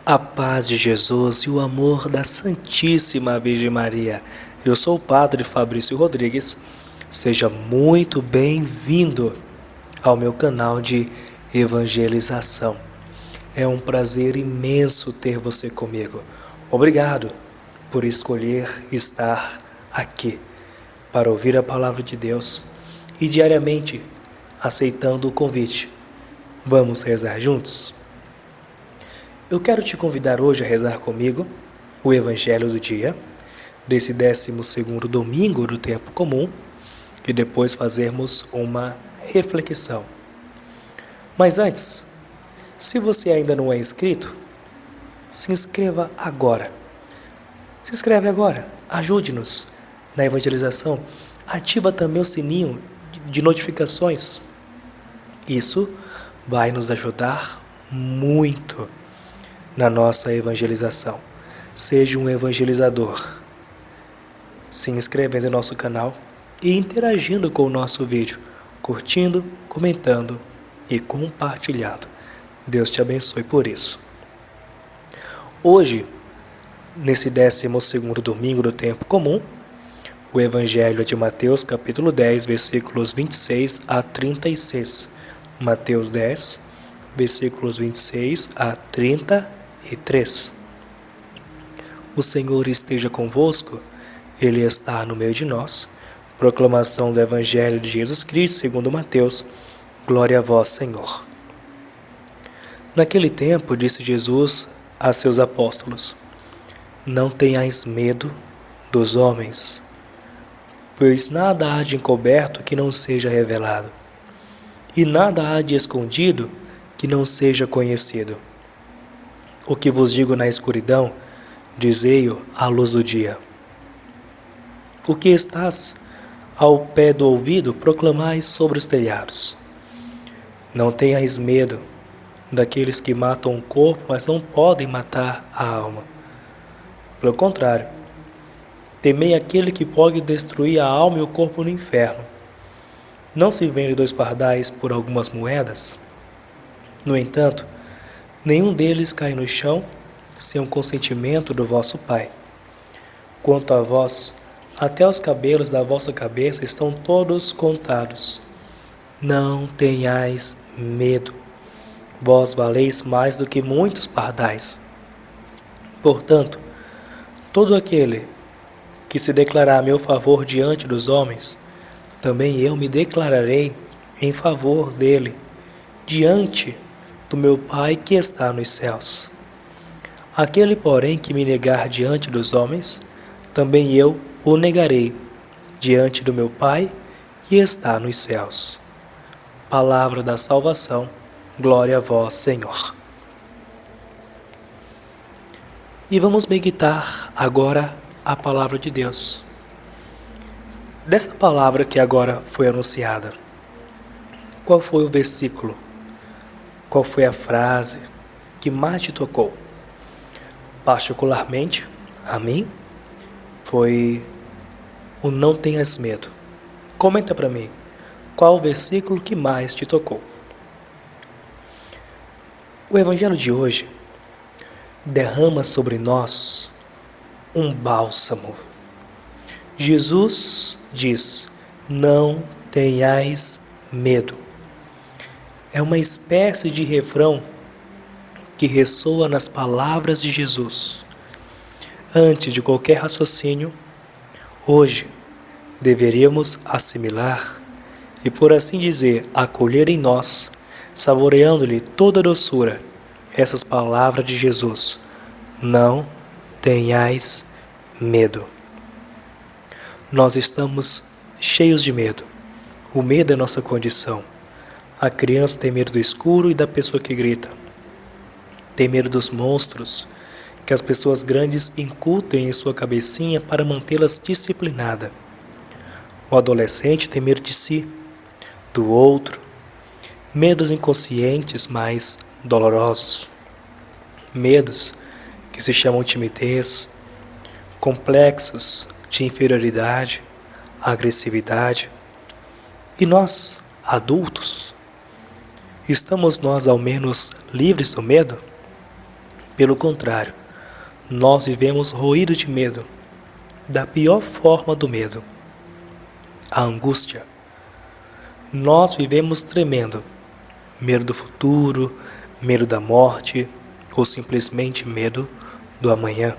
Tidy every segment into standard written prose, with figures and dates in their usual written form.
A paz de Jesus e o amor da Santíssima Virgem Maria. Eu sou o Padre Fabrício Rodrigues. Seja muito bem-vindo ao meu canal de evangelização. É um prazer imenso ter você comigo. Obrigado por escolher estar aqui para ouvir a palavra de Deus e diariamente aceitando o convite. Vamos rezar juntos? Eu quero te convidar hoje a rezar comigo o Evangelho do dia, desse 12º domingo do tempo comum, e depois fazermos uma reflexão. Mas antes, se você ainda não é inscrito, se inscreva agora. Se inscreve agora, ajude-nos na evangelização, ativa também o sininho de notificações. Isso vai nos ajudar muito na nossa evangelização. Seja um evangelizador, se inscrevendo no nosso canal e interagindo com o nosso vídeo, curtindo, comentando e compartilhando. Deus te abençoe por isso. Hoje, nesse 12º domingo do tempo comum, o Evangelho é de Mateus capítulo 10, versículos 26 a 36. Mateus 10, versículos 26 a 33. O Senhor esteja convosco, Ele está no meio de nós. Proclamação do Evangelho de Jesus Cristo segundo Mateus. Glória a vós, Senhor. Naquele tempo, disse Jesus a seus apóstolos: Não tenhais medo dos homens, pois nada há de encoberto que não seja revelado, e nada há de escondido que não seja conhecido. O que vos digo na escuridão, dizei-o à luz do dia. O que estás ao pé do ouvido, proclamai sobre os telhados. Não tenhais medo daqueles que matam o corpo, mas não podem matar a alma. Pelo contrário, temei aquele que pode destruir a alma e o corpo no inferno. Não se vende 2 pardais por algumas moedas? No entanto, nenhum deles cai no chão sem o consentimento do vosso Pai. Quanto a vós, até os cabelos da vossa cabeça estão todos contados. Não tenhais medo. Vós valeis mais do que muitos pardais. Portanto, todo aquele que se declarar a meu favor diante dos homens, também eu me declararei em favor dele, diante do meu Pai que está nos céus. Aquele, porém, que me negar diante dos homens, também eu o negarei diante do meu Pai que está nos céus. Palavra da salvação, glória a vós, Senhor. E vamos meditar agora a palavra de Deus. Dessa palavra que agora foi anunciada, qual foi o versículo? Qual foi a frase que mais te tocou? Particularmente, a mim, foi o não tenhas medo. Comenta para mim, qual o versículo que mais te tocou? O Evangelho de hoje derrama sobre nós um bálsamo. Jesus diz: não tenhais medo. É uma espécie de refrão que ressoa nas palavras de Jesus. Antes de qualquer raciocínio, hoje deveríamos assimilar e, por assim dizer, acolher em nós, saboreando-lhe toda a doçura, essas palavras de Jesus: não tenhais medo. Nós estamos cheios de medo. O medo é nossa condição. A criança tem medo do escuro e da pessoa que grita. Tem medo dos monstros que as pessoas grandes incutem em sua cabecinha para mantê-las disciplinadas. O adolescente tem medo de si, do outro. Medos inconscientes, mas dolorosos. Medos que se chamam timidez, complexos de inferioridade, agressividade. E nós, adultos, estamos nós ao menos livres do medo? Pelo contrário, nós vivemos roídos de medo, da pior forma do medo, a angústia. Nós vivemos tremendo, medo do futuro, medo da morte ou simplesmente medo do amanhã.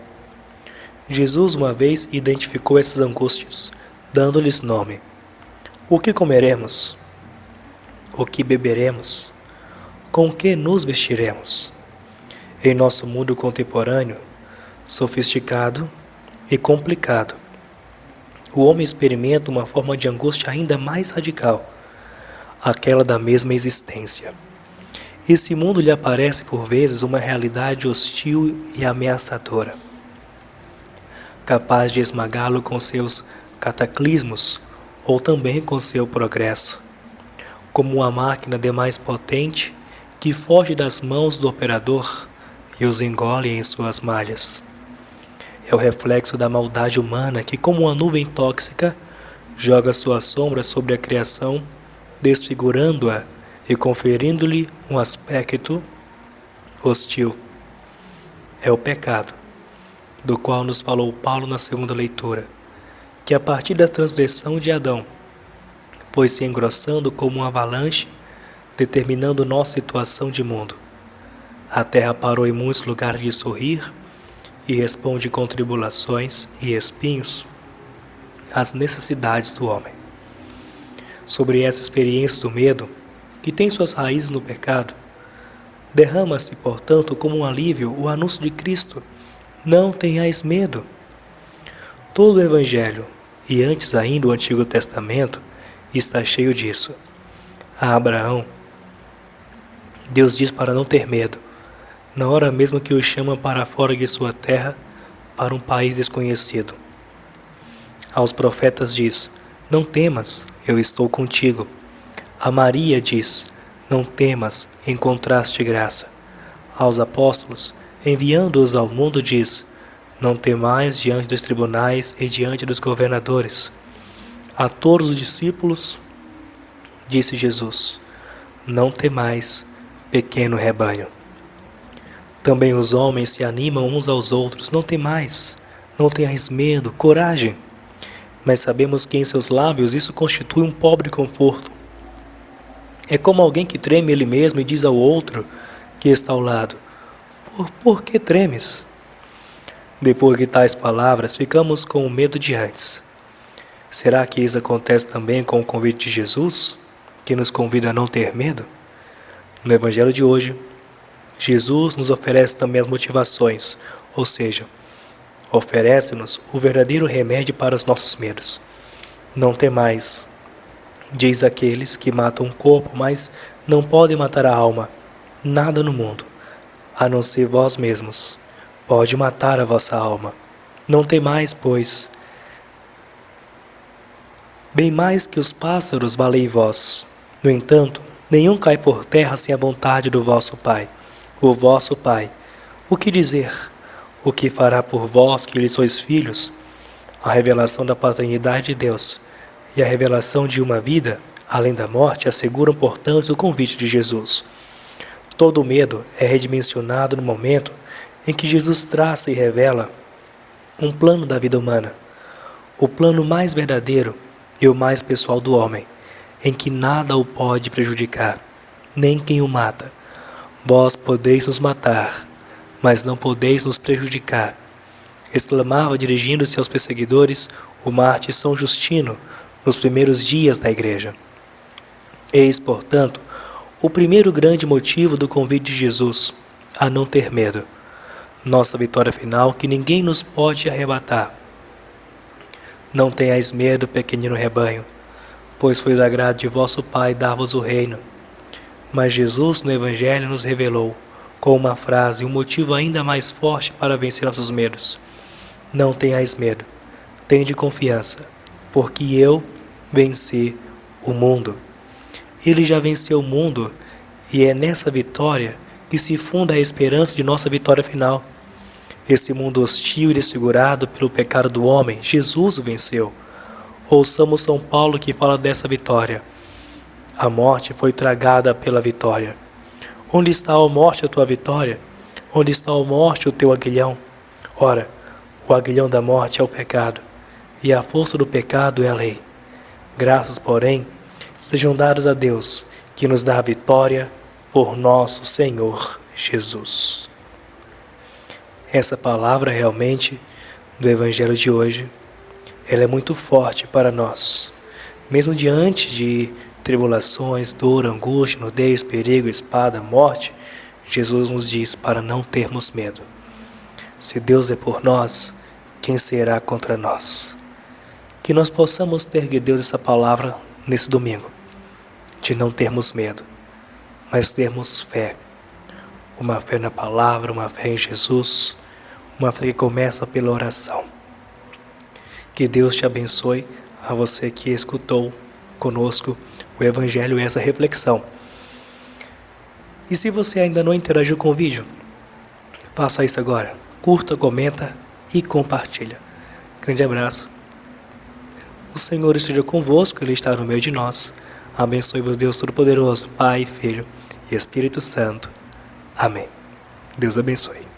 Jesus uma vez identificou essas angústias, dando-lhes nome. O que comeremos? O que beberemos? Com que nos vestiremos? Em nosso mundo contemporâneo, sofisticado e complicado, o homem experimenta uma forma de angústia ainda mais radical, aquela da mesma existência. Esse mundo lhe aparece por vezes uma realidade hostil e ameaçadora, capaz de esmagá-lo com seus cataclismos ou também com seu progresso, como uma máquina demais potente que foge das mãos do operador e os engole em suas malhas. É o reflexo da maldade humana que, como uma nuvem tóxica, joga sua sombra sobre a criação, desfigurando-a e conferindo-lhe um aspecto hostil. É o pecado, do qual nos falou Paulo na segunda leitura, que a partir da transgressão de Adão, foi se engrossando como uma avalanche, determinando nossa situação de mundo. A terra parou em muitos lugares de sorrir e responde com tribulações e espinhos às necessidades do homem. Sobre essa experiência do medo, que tem suas raízes no pecado, derrama-se, portanto, como um alívio o anúncio de Cristo: não tenhais medo. Todo o Evangelho, e antes ainda o Antigo Testamento, está cheio disso. A Abraão, Deus diz para não ter medo, na hora mesmo que o chama para fora de sua terra, para um país desconhecido. Aos profetas diz: não temas, eu estou contigo. A Maria diz: não temas, encontraste graça. Aos apóstolos, enviando-os ao mundo, diz: não temais diante dos tribunais e diante dos governadores. A todos os discípulos, disse Jesus: não temais, pequeno rebanho. Também os homens se animam uns aos outros: não temais, não tenhais medo, coragem. Mas sabemos que em seus lábios isso constitui um pobre conforto. É como alguém que treme ele mesmo e diz ao outro que está ao lado: por que tremes? Depois de tais palavras, ficamos com o medo de antes. Será que isso acontece também com o convite de Jesus, que nos convida a não ter medo? No Evangelho de hoje, Jesus nos oferece também as motivações, ou seja, oferece-nos o verdadeiro remédio para os nossos medos. Não temais, diz aqueles que matam o corpo, mas não podem matar a alma. Nada no mundo, a não ser vós mesmos, pode matar a vossa alma. Não temais, pois, bem mais que os pássaros valei vós. No entanto, nenhum cai por terra sem a vontade do vosso Pai. O vosso Pai, o que dizer? O que fará por vós que lhe sois filhos? A revelação da paternidade de Deus e a revelação de uma vida, além da morte, asseguram, portanto, o convite de Jesus. Todo medo é redimensionado no momento em que Jesus traça e revela um plano da vida humana, o plano mais verdadeiro e o mais pessoal do homem, em que nada o pode prejudicar, nem quem o mata. Vós podeis nos matar, mas não podeis nos prejudicar, exclamava, dirigindo-se aos perseguidores, o mártir São Justino, nos primeiros dias da Igreja. Eis, portanto, o primeiro grande motivo do convite de Jesus, a não ter medo. Nossa vitória final que ninguém nos pode arrebatar. Não tenhais medo, pequenino rebanho, pois foi do agrado de vosso Pai dar-vos o reino. Mas Jesus no Evangelho nos revelou, com uma frase, um motivo ainda mais forte para vencer nossos medos. Não tenhais medo, tende confiança, porque eu venci o mundo. Ele já venceu o mundo e é nessa vitória que se funda a esperança de nossa vitória final. Esse mundo hostil e desfigurado pelo pecado do homem, Jesus o venceu. Ouçamos São Paulo que fala dessa vitória. A morte foi tragada pela vitória. Onde está, ó morte, a tua vitória? Onde está a morte, o teu aguilhão? Ora, o aguilhão da morte é o pecado, e a força do pecado é a lei. Graças, porém, sejam dadas a Deus, que nos dá a vitória por nosso Senhor Jesus. Essa palavra realmente do Evangelho de hoje, ela é muito forte para nós. Mesmo diante de tribulações, dor, angústia, nudez, perigo, espada, morte, Jesus nos diz para não termos medo. Se Deus é por nós, quem será contra nós? Que nós possamos ter de Deus essa palavra nesse domingo, de não termos medo, mas termos fé. Uma fé na palavra, uma fé em Jesus, uma fé que começa pela oração. Que Deus te abençoe, a você que escutou conosco o Evangelho e essa reflexão. E se você ainda não interagiu com o vídeo, faça isso agora. Curta, comenta e compartilha. Grande abraço. O Senhor esteja convosco, Ele está no meio de nós. Abençoe-vos Deus Todo-Poderoso, Pai, Filho e Espírito Santo. Amém. Deus abençoe.